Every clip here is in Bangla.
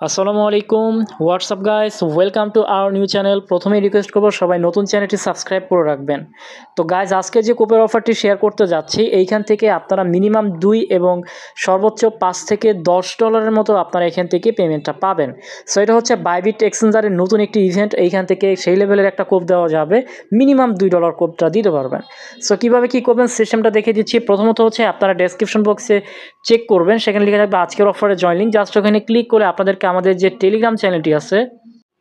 আসসালামু আলাইকুম WhatsApp guys welcome to our new channel. প্রথমেই রিকোয়েস্ট করবো সবাই নতুন চ্যানেলটি সাবস্ক্রাইব করে রাখবেন। তো গাইজ আজকে যে কুপের অফারটি শেয়ার করতে যাচ্ছি এইখান থেকে আপনারা মিনিমাম 2 এবং সর্বোচ্চ 5 থেকে $10 মতো আপনারা এখান থেকে পেমেন্টটা পাবেন। সো এটা হচ্ছে বাইবিট এক্সচেঞ্জারের নতুন একটি ইভেন্ট। এইখান থেকে সেই লেভেলের একটা কোপ দেওয়া যাবে, মিনিমাম $2 কোপটা দিতে পারবেন। সো কীভাবে কী করবেন সিস্টেমটা দেখে দিচ্ছি। প্রথমত হচ্ছে আপনারা ডেসক্রিপশন বক্সে চেক করবেন, সেখানে লিখে থাকবে আজকের অফারে জয়েন লিঙ্ক। জাস্ট ওখানে ক্লিক করে আপনাদেরকে আমাদের যে টেলিগ্রাম চ্যানেলটি আছে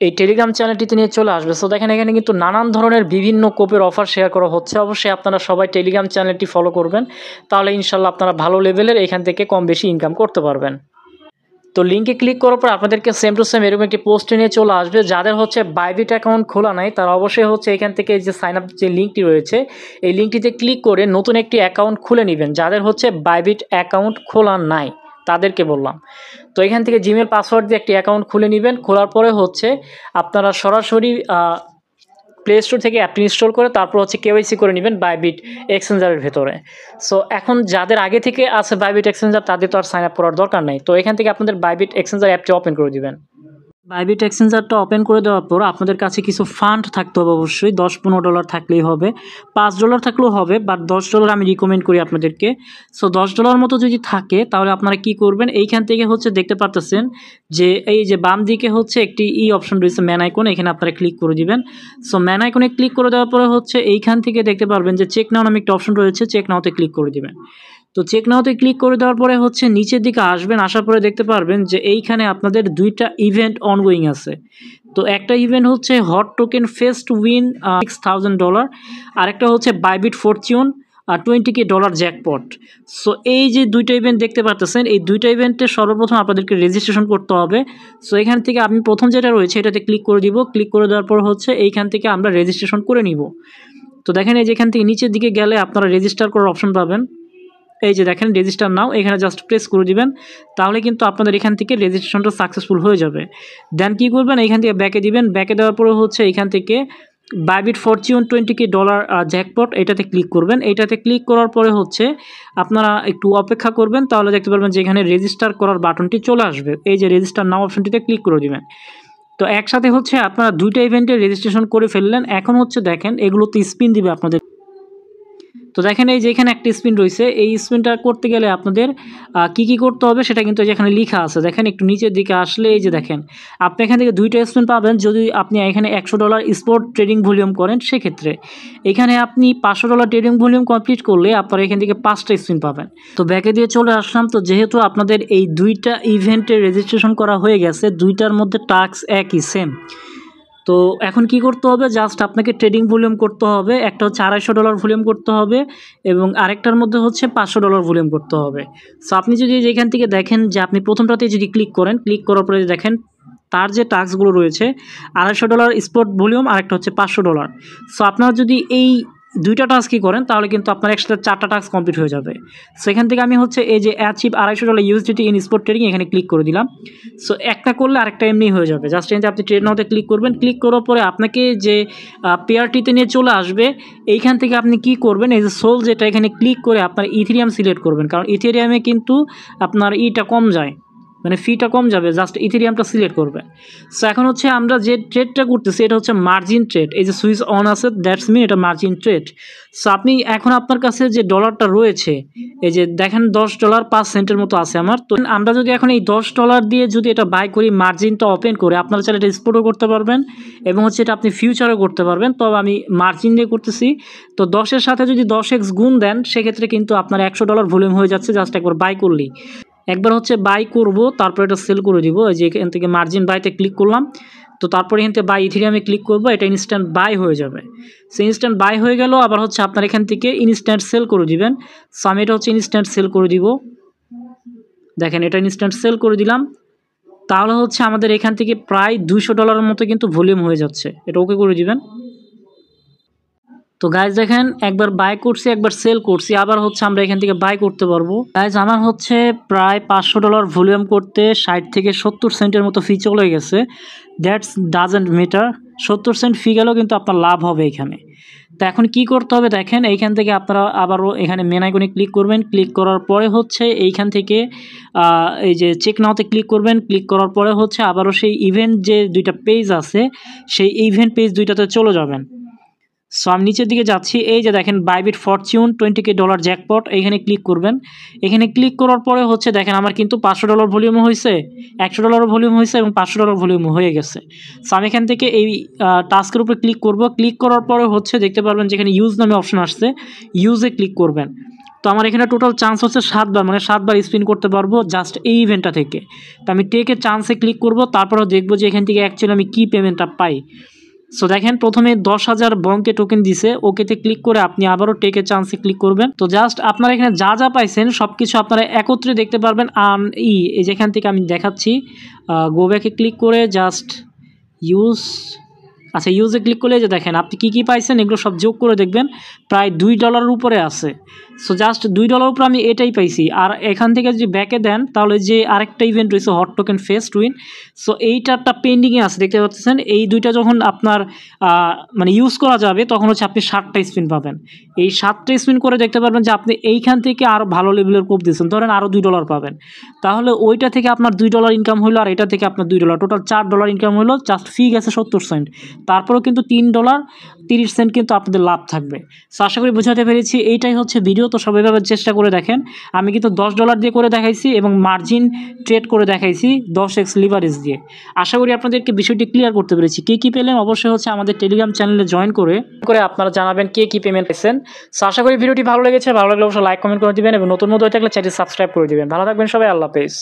এই টেলিগ্রাম চ্যানেলটিতে নিয়ে চলে আসবে। সো দেখেন এখানে কিন্তু নানান ধরনের বিভিন্ন কোপের অফার শেয়ার করা হচ্ছে। অবশ্যই আপনারা সবাই টেলিগ্রাম চ্যানেলটি ফলো করবেন, তাহলে ইনশাল্লাহ আপনারা ভালো লেভেলের এখান থেকে কম বেশি ইনকাম করতে পারবেন। তো লিঙ্কে ক্লিক করার পর আপনাদেরকে সেম টু সেম এরকম একটি পোস্টে নিয়ে চলে আসবে। যাদের হচ্ছে বাইবিট অ্যাকাউন্ট খোলা নাই তারা অবশ্যই হচ্ছে এখান থেকে যে সাইন আপ যে লিঙ্কটি রয়েছে এই লিঙ্কটিতে ক্লিক করে নতুন একটি অ্যাকাউন্ট খুলে নেবেন। যাদের হচ্ছে বাইবিট অ্যাকাউন্ট খোলা নাই তাদেরকে বললাম। তো এখান থেকে জিমেল পাসওয়ার্ড দিয়ে একটি অ্যাকাউন্ট খুলে নেবেন। খোলার পরে হচ্ছে আপনারা সরাসরি প্লে স্টোর থেকে অ্যাপটি ইনস্টল করে তারপর হচ্ছে কেওয়াইসি করে নেবেন বাইবিট এক্সচেঞ্জারের ভেতরে। সো এখন যাদের আগে থেকে আছে বাইবিট এক্সচেঞ্জার তাদের তো আর সাইন আপ করার দরকার নেই। তো এখান থেকে আপনাদের বাইবিট এক্সচেঞ্জার অ্যাপটি ওপেন করে দিবেন। বাইবিট এক্সচেঞ্জারটা ওপেন করে দেওয়ার পর আপনাদের কাছে কিছু ফান্ড থাকতে হবে, অবশ্যই $10-15 থাকলেই হবে, $5 থাকলেও হবে, বাট $10 আমি রিকমেন্ড করি আপনাদেরকে। সো $10 মতো যদি থাকে তাহলে আপনারা কি করবেন, এইখান থেকে হচ্ছে দেখতে পারতেছেন যে এই যে বাম দিকে হচ্ছে একটি অপশন রয়েছে ম্যান আইকন, এখানে আপনারা ক্লিক করে দিবেন। সো ম্যান আইকনে ক্লিক করে দেওয়ার পরে হচ্ছে এইখান থেকে দেখতে পারবেন যে চেক নাও নামে একটা অপশন রয়েছে, চেক নাওতে ক্লিক করে দিবেন। তো চেক নাওতে ক্লিক করে দেওয়ার পরে হচ্ছে নিচের দিকে আসবেন, আসার পরে দেখতে পারবেন যে এইখানে আপনাদের 2টা ইভেন্ট অনগোয়িং আছে। তো একটা ইভেন্ট হচ্ছে হট টোকেন ফেস্ট উইন $6,000, আরেকটা হচ্ছে Bybit Fortune $20K jackpot. So এই যে 2টা ইভেন্ট দেখতে পাচ্ছেন, এই 2টা ইভেন্টে সর্বপ্রথম আপনাদেরকে রেজিস্ট্রেশন করতে হবে। সো এখান থেকে আমি প্রথম যেটা রয়েছে এটাতে ক্লিক করে দিব। ক্লিক করে দেওয়ার পর হচ্ছে এইখান থেকে আমরা রেজিস্ট্রেশন করে নিব। তো দেখেন এই যেখান থেকে নিচের দিকে গেলে আপনারা রেজিস্টার করার অপশন পাবেন। এই যে দেখেন রেজিস্টার নাও, এখানে জাস্ট প্রেস করে দিবেন, তাহলে কিন্তু আপনাদের এখান থেকে রেজিস্ট্রেশনটা সাকসেসফুল হয়ে যাবে। দেন কী করবেন, এইখান থেকে ব্যাকে দিবেন। ব্যাকে দেওয়ার পরে হচ্ছে এইখান থেকে বাইবিট ফরচুন $20K জ্যাকপট এটাতে ক্লিক করবেন। এইটাতে ক্লিক করার পরে হচ্ছে আপনারা একটু অপেক্ষা করবেন, তাহলে দেখতে পারবেন যে এখানে রেজিস্টার করার বাটনটি চলে আসবে। এই যে রেজিস্টার নাও অপশনটিতে ক্লিক করে দিবেন। তো একসাথে হচ্ছে আপনারা 2টা ইভেন্টে রেজিস্ট্রেশন করে ফেললেন। এখন হচ্ছে দেখেন এগুলোতে স্পিন দিবে আপনাদের। তো দেখেন এই যে এখানে একটা স্পিন রয়েছে, এই স্পিনটা করতে গেলে আপনাদের কি করতে হবে সেটা কিন্তু যেখানে লেখা আছে। দেখেন একটু নিচের দিকে আসলে এই যে দেখেন আপনি এখান থেকে 2টা স্পিন পাবেন। যদি আপনি এখানে $100 স্পট ট্রেডিং ভলিউম করেন সেক্ষেত্রে এখানে আপনি $500 ট্রেডিং ভলিউম কমপ্লিট করলে আপনারা এখান থেকে 5টা স্পিন পাবেন। তো ব্যাকে দিয়ে চলে আসলাম। তো যেহেতু আপনাদের এই 2টা ইভেন্টে রেজিস্ট্রেশন করা হয়ে গেছে, 2টার মধ্যে টাস্ক একই সেম। তো এখন কি করতে হবে, জাস্ট আপনাকে ট্রেডিং ভলিউম করতে হবে। একটা হচ্ছে $250 ভলিউম করতে হবে এবং আরেকটার মধ্যে হচ্ছে $500 ভলিউম করতে হবে। সো আপনি যদি যেখান থেকে দেখেন যে আপনি প্রথমটাতে যদি ক্লিক করেন, ক্লিক করার পরে দেখেন তার যে টাস্কগুলো রয়েছে $250 স্পট ভলিউম, আরেকটা হচ্ছে $500। সো আপনারা যদি এই 2টা টাস্ক কী করেন তাহলে কিন্তু আপনার একসাথে 4টা টাস্ক কমপ্লিট হয়ে যাবে। সো এখান থেকে আমি হচ্ছে এই যে achieve $250 USDT in spot trading এখানে ক্লিক করে দিলাম। সো একটা করলে আরেকটা এমনি হয়ে যাবে। জাস্ট এই যে আপনি ট্রেড নাওতে ক্লিক করবেন, ক্লিক করার পরে আপনাকে যে পেয়ারটিতে নিয়ে চলে আসবে। এইখান থেকে আপনি কি করবেন, এই যে সোল যেটা এখানে ক্লিক করে আপনার ইথেরিয়াম সিলেক্ট করবেন, কারণ ইথেরিয়ামে কিন্তু আপনার কম যায়, মানে ফিটা কম যাবে। জাস্ট ইথেরিয়ামটা সিলেক্ট করবে। সো এখন হচ্ছে আমরা যে ট্রেডটা করতেছি এটা হচ্ছে মার্জিন ট্রেড। এই যে সুইচ অন আছে দ্যাটস মিন এটা মার্জিন ট্রেড। সো আপনি এখন আপনার কাছে যে ডলারটা রয়েছে এই যে দেখেন $10.05 মতো আছে আমার। তো আমরা যদি এখন এই $10 দিয়ে যদি এটা বাই করি, মার্জিনটা ওপেন করে আপনারা চাইলে এটা স্পটও করতে পারবেন এবং হচ্ছে এটা আপনি ফিউচারও করতে পারবেন। তবে আমি মার্জিন দিয়ে করতেছি। তো 10-এর সাথে যদি 10x গুণ দেন সেক্ষেত্রে কিন্তু আপনার $100 ভলিউম হয়ে যাচ্ছে জাস্ট একবার বাই করলেই। একবার হচ্ছে বাই করব, তারপর এটা সেল করে দিব। এই যে এখান থেকে মার্জিন বাইতে ক্লিক করলাম। তো তারপরে এখান থেকে বাই ইথেরিয়ামে ক্লিক করব, এটা ইনস্ট্যান্ট বাই হয়ে যাবে। সো ইনস্ট্যান্ট বাই হয়ে গেল। আবার হচ্ছে আপনার এখান থেকে ইনস্ট্যান্ট সেল করে দিবেন। সো আমি এটা হচ্ছে ইনস্ট্যান্ট সেল করে দিব। দেখেন এটা ইনস্ট্যান্ট সেল করে দিলাম। তাহলে হচ্ছে আমাদের এখান থেকে প্রায় $200 মতো কিন্তু ভলিউম হয়ে যাচ্ছে। এটা ওকে করে দিবেন। তো গাইজ দেখেন একবার বাই করছি, একবার সেল করছি, আবার হচ্ছে আমরা এখান থেকে বাই করতে পারবো। গাইজ আমার হচ্ছে প্রায় $500 ভলিউম করতে 60 থেকে 70 সেন্টের মতো ফি চলে গেছে। That's doesn't matter. 70 সেন্ট ফি গেলেও কিন্তু আপনার লাভ হবে এখানে। তো এখন কি করতে হবে দেখেন, এইখান থেকে আপনারা আবারও এখানে মেন আইকনে ক্লিক করবেন। ক্লিক করার পরে হচ্ছে এইখান থেকে এই যে চেক নাওতে ক্লিক করবেন। ক্লিক করার পরে হচ্ছে আবারও সেই ইভেন্ট যে 2টা পেজ আছে সেই ইভেন্ট পেজ 2টাতে চলে যাবেন। সো আমি নিচের দিকে যাচ্ছি, এই যে দেখেন বাইবিট ফরচুন $20K জ্যাকপট, এইখানে ক্লিক করবেন। এখানে ক্লিক করার পরে হচ্ছে দেখেন আমার কিন্তু $500 ভলিউমও হয়েছে, $100 ভলিউম হয়েছে এবং $500 ভলিউম হয়ে গেছে। সো আমি এখান থেকে এই টাস্কের উপরে ক্লিক করব। ক্লিক করার পরে হচ্ছে দেখতে পারবেন যেখানে ইউজ নামে অপশন আসছে, ইউজে ক্লিক করবেন। তো আমার এখানে টোটাল চান্স হচ্ছে 7বার, মানে 7বার স্পিন করতে পারবো জাস্ট এই ইভেন্টটা থেকে। তো আমি টেকে চান্সে ক্লিক করব, তারপরে দেখবো যে এখান থেকে অ্যাকচুয়ালি আমি কী পেমেন্টটা পাই। সো দেখেন প্রথমে 10,000 বঙ্কে টোকেন দিছে, ওকেতে ক্লিক করে আপনি আবারও টেকে চান্সে ক্লিক করবেন। তো জাস্ট আপনারা এখানে যা যা পাইছেন সব কিছু আপনারা একত্রে দেখতে পারবেন। এই যেখান থেকে আমি দেখাচ্ছি, গো ব্যাকে ক্লিক করে জাস্ট ইউজ, আচ্ছা ইউজে ক্লিক করলে যে দেখেন আপনি কী কী পাইছেন এগুলো সব যোগ করে দেখবেন প্রায় $2 উপরে আছে। সো জাস্ট $2 উপরে আমি এটাই পাইছি। আর এখান থেকে যদি ব্যাকে দেন তাহলে যে আরেকটা ইভেন্ট রয়েছে hot token fest win, so এইটারটা পেন্ডিংয়ে আছে দেখতে পাচ্ছেন। এই দুইটা যখন আপনার মানে ইউজ করা যাবে তখন হচ্ছে আপনি 7টা স্পিন পাবেন। এই 7টা স্পিন করে দেখতে পারবেন যে আপনি এইখান থেকে আরও ভালো লেভেলের কোপ দিচ্ছেন, ধরেন আরও $2 পাবেন। তাহলে ওইটা থেকে আপনার $2 ইনকাম হলো আর এটা থেকে আপনার $2, টোটাল $4 ইনকাম হলো। জাস্ট ফি গেছে 70 সেন্ট, তারপরেও কিন্তু $3.30 কিন্তু আপনাদের লাভ থাকবে। সো আশা করি বোঝাতে পেরেছি, এইটাই হচ্ছে ভিডিও। তো সবাই এভাবে চেষ্টা করে দেখেন। আমি কিন্তু $10 দিয়ে করে দেখাইছি এবং মার্জিন ট্রেড করে দেখাইছি 10x লিভারেজ দিয়ে। আশা করি আপনাদেরকে বিষয়টি ক্লিয়ার করতে পেরেছি। কে কী পেলেন অবশ্যই হচ্ছে আমাদের টেলিগ্রাম চ্যানেলে জয়েন করে আপনারা জানাবেন কে কী পেমেন্ট পেয়েছেন। সো আশা করি ভিডিওটি ভালো লেগেছে, ভালো লাগলে অবশ্যই লাইক কমেন্ট করে দিবেন এবং নতুন থাকলে চ্যানেলটি সাবস্ক্রাইব করে দিবেন। ভালো থাকবেন সবাই, আল্লাহ হাফেজ।